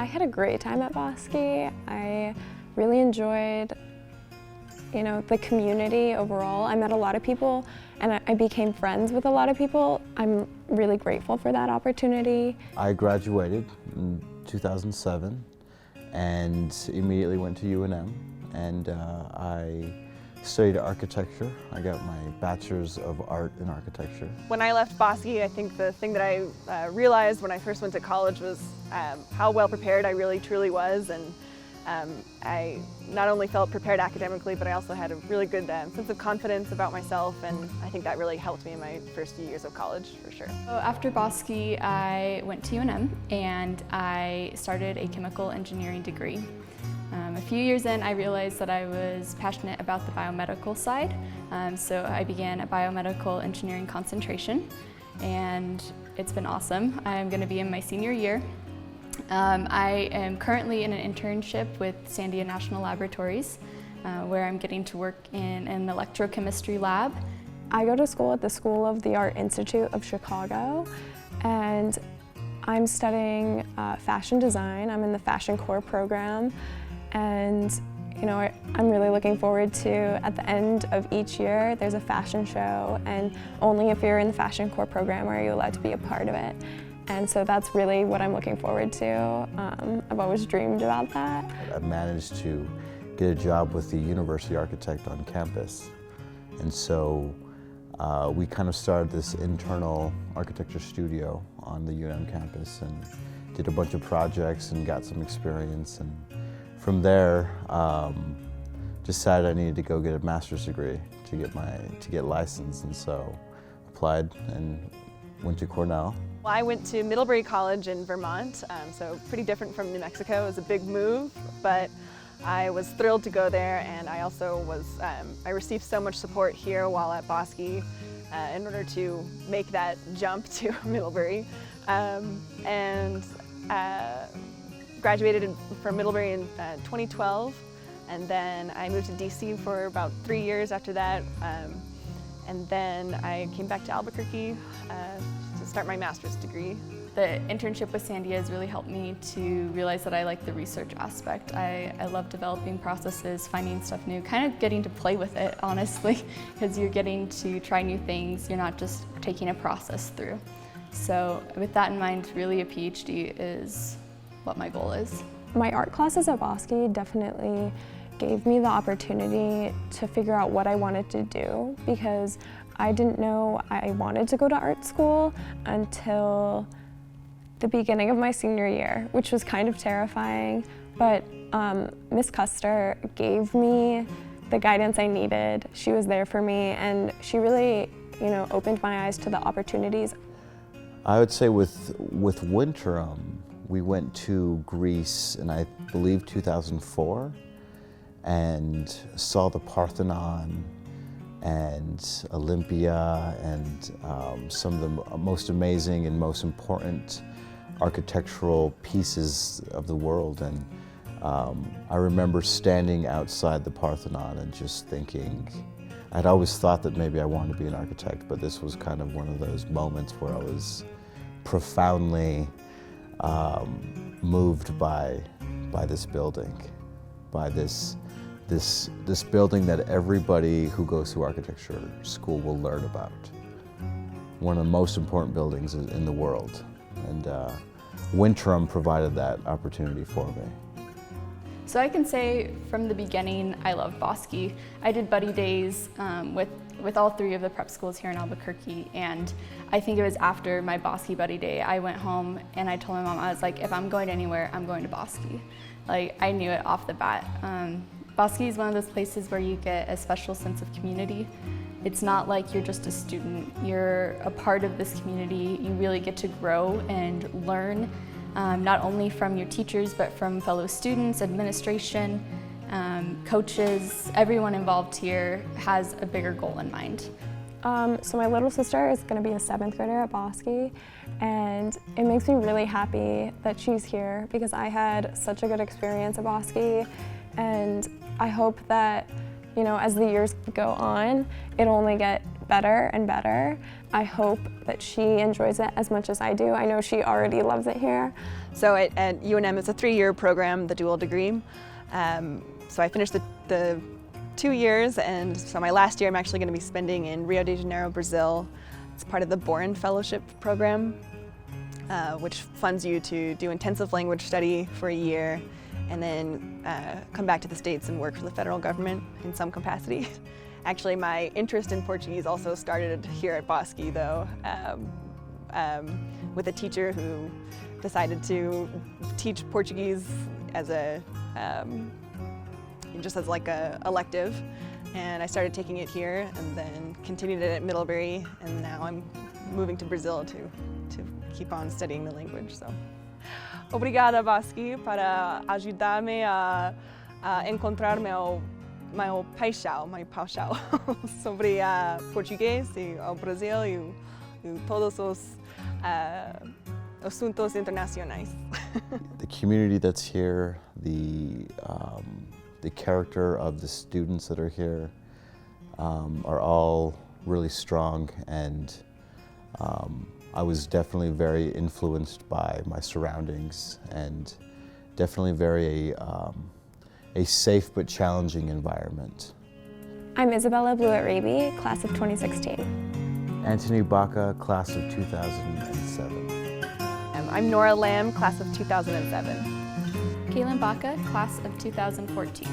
had a great time at Bosque. I really enjoyed, the community overall. I met a lot of people and I became friends with a lot of people. I'm really grateful for that opportunity. I graduated in 2007 and immediately went to UNM, and I studied architecture. I got my Bachelor's of Art in Architecture. When I left Bosque, I think the thing that I realized when I first went to college was how well prepared I really truly was, and I not only felt prepared academically, but I also had a really good sense of confidence about myself, and I think that really helped me in my first few years of college, for sure. So after Bosque, I went to UNM and I started a chemical engineering degree. A few years in, I realized that I was passionate about the biomedical side, so I began a biomedical engineering concentration, and it's been awesome. I'm going to be in my senior year. I am currently in an internship with Sandia National Laboratories, where I'm getting to work in an electrochemistry lab. I go to school at the School of the Art Institute of Chicago, and I'm studying fashion design. I'm in the Fashion Core program, and I'm really looking forward to, at the end of each year, there's a fashion show, and only if you're in the Fashion Core program are you allowed to be a part of it. And so that's really what I'm looking forward to. I've always dreamed about that. I managed to get a job with the university architect on campus. And so we kind of started this internal architecture studio on the UNM campus and did a bunch of projects and got some experience. And from there, decided I needed to go get a master's degree to get licensed. And so applied and went to Cornell. Well, I went to Middlebury College in Vermont, so pretty different from New Mexico. It was a big move, but I was thrilled to go there, and I also I received so much support here while at Bosque in order to make that jump to Middlebury, and graduated from Middlebury in 2012, and then I moved to DC for about 3 years after that, and then I came back to Albuquerque to start my master's degree. The internship with Sandia has really helped me to realize that I like the research aspect. I love developing processes, finding stuff new, kind of getting to play with it, honestly, because you're getting to try new things. You're not just taking a process through. So with that in mind, really a PhD is what my goal is. My art classes at Bosque definitely gave me the opportunity to figure out what I wanted to do, because I didn't know I wanted to go to art school until the beginning of my senior year, which was kind of terrifying, but Miss Custer gave me the guidance I needed. She was there for me, and she really, opened my eyes to the opportunities. I would say with winter, we went to Greece in, I believe, 2004, and saw the Parthenon and Olympia and some of the most amazing and most important architectural pieces of the world. And I remember standing outside the Parthenon and just thinking, I'd always thought that maybe I wanted to be an architect, but this was kind of one of those moments where I was profoundly moved by this building, by this building that everybody who goes to architecture school will learn about. One of the most important buildings in the world. And Wintram provided that opportunity for me. So I can say from the beginning, I loved Bosque. I did buddy days with all 3 of the prep schools here in Albuquerque, and I think it was after my Bosque buddy day, I went home and I told my mom, I was like, if I'm going anywhere, I'm going to Bosque. Like, I knew it off the bat. Bosque is one of those places where you get a special sense of community. It's not like you're just a student. You're a part of this community. You really get to grow and learn, not only from your teachers, but from fellow students, administration, coaches. Everyone involved here has a bigger goal in mind. So my little sister is going to be a 7th grader at Bosque, and it makes me really happy that she's here because I had such a good experience at Bosque, and I hope that, as the years go on, it'll only get better and better. I hope that she enjoys it as much as I do. I know she already loves it here. So at UNM, it's a 3-year program, the dual degree. So I finished the 2 years, and so my last year I'm actually going to be spending in Rio de Janeiro, Brazil. It's part of the Boren Fellowship program, which funds you to do intensive language study for a year and then come back to the States and work for the federal government in some capacity. Actually, my interest in Portuguese also started here at Bosque, though, with a teacher who decided to teach Portuguese as just as like a elective, and I started taking it here and then continued it at Middlebury, and now I'm moving to Brazil to keep on studying the language. So, obrigada, Bosque, para ajudar-me a encontrar meu paixão sobre português e o Brasil e todos os assuntos internacionais. The community that's here, the character of the students that are here are all really strong, and I was definitely very influenced by my surroundings, and definitely very a safe but challenging environment. I'm Isabella Blewett-Raby, class of 2016. Antoni Baca, class of 2007. I'm Nora Lamm, class of 2007. Kalin Baca, class of 2014.